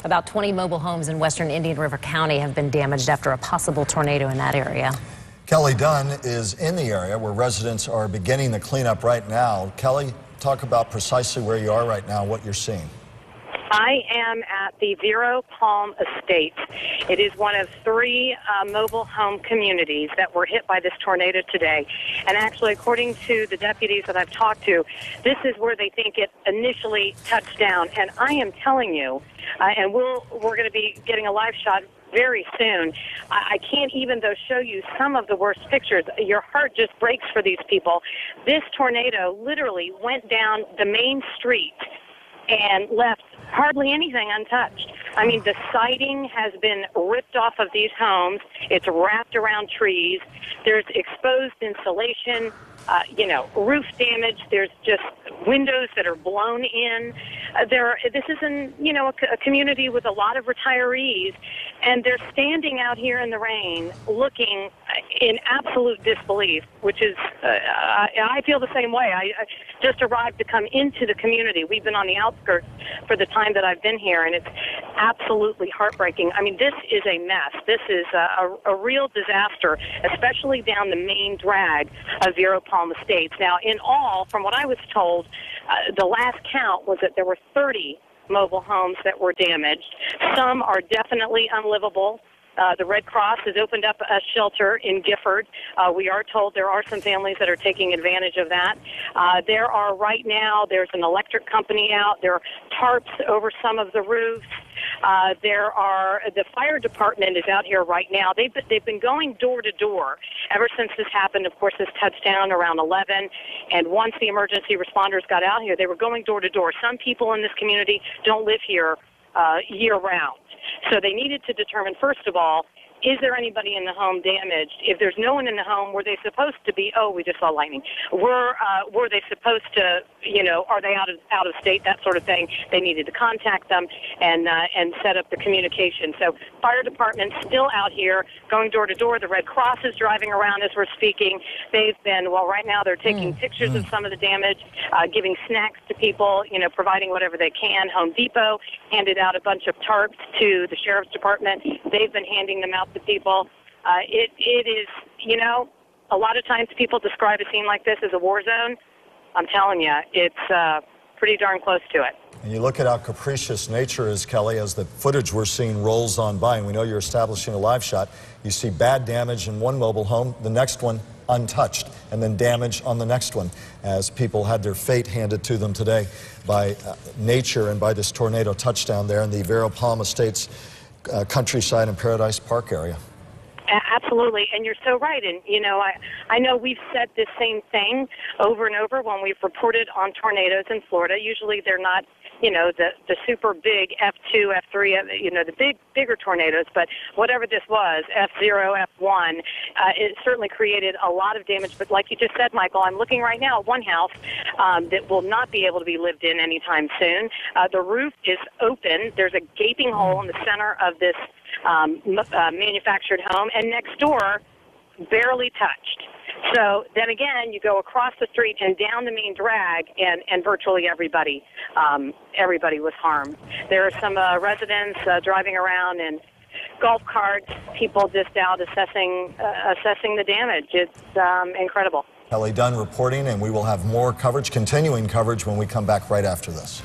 About 20 mobile homes in western Indian River County have been damaged after a possible tornado in that area. Kelly Dunn is in the area where residents are beginning the cleanup right now. Kelly, talk about precisely where you are right now, what you're seeing. I am at the Vero Palm Estates. It is one of three mobile home communities that were hit by this tornado today. And actually, according to the deputies that I've talked to, this is where they think it initially touched down. And I am telling you, and we're going to be getting a live shot very soon. I can't even, though, show you some of the worst pictures. Your heart just breaks for these people. This tornado literally went down the main street and left hardly anything untouched. I mean, the siding has been ripped off of these homes. It's wrapped around trees. There's exposed insulation, roof damage. There's just windows that are blown in. This is a community with a lot of retirees, and they're standing out here in the rain looking in absolute disbelief, which is, I feel the same way. I just arrived to come into the community. We've been on the outskirts for the time that I've been here, and it's absolutely heartbreaking. I mean, this is a mess. This is a real disaster, especially down the main drag of Vero Palm Estates. Now, in all, from what I was told, the last count was that there were 30 mobile homes that were damaged. Some are definitely unlivable. The Red Cross has opened up a shelter in Gifford. We are told there are some families that are taking advantage of that. There's an electric company out. There are tarps over some of the roofs. The fire department is out here right now. They've been going door to door ever since this happened. Of course, this touched down around 11, and once the emergency responders got out here, they were going door to door. Some people in this community don't live here year-round. So they needed to determine, first of all, is there anybody in the home damaged? If there's no one in the home, were they supposed to be, we just saw lightning. Were they supposed to, are they out of state, that sort of thing? They needed to contact them and set up the communication. So fire department's still out here going door to door. The Red Cross is driving around as we're speaking. They've been, right now they're taking pictures of some of the damage, giving snacks to people, providing whatever they can. Home Depot handed out a bunch of tarps to the sheriff's department. They've been handing them out to people. It is, a lot of times people describe a scene like this as a war zone. I'm telling you, it's pretty darn close to it. And you look at how capricious nature is, Kelly, as the footage we're seeing rolls on by, and we know you're establishing a live shot. You see bad damage in one mobile home, the next one untouched, and then damage on the next one, as people had their fate handed to them today by nature and by this tornado touchdown there in the Vero Palm Estates countryside and Paradise Park area. Absolutely, and you're so right. And, I know we've said this same thing over and over when we've reported on tornadoes in Florida. Usually they're not, the super big F2, F3, the bigger tornadoes, but whatever this was, F0, F1, it certainly created a lot of damage. But like you just said, Michael, I'm looking right now at one house that will not be able to be lived in anytime soon. The roof is open. There's a gaping hole in the center of this manufactured home, and next door, barely touched. So then again, you go across the street and down the main drag, and virtually everybody was harmed. There are some residents driving around in golf carts, people just out assessing the damage. It's incredible. Kelly Dunn reporting, and we will have more coverage, continuing coverage, when we come back right after this.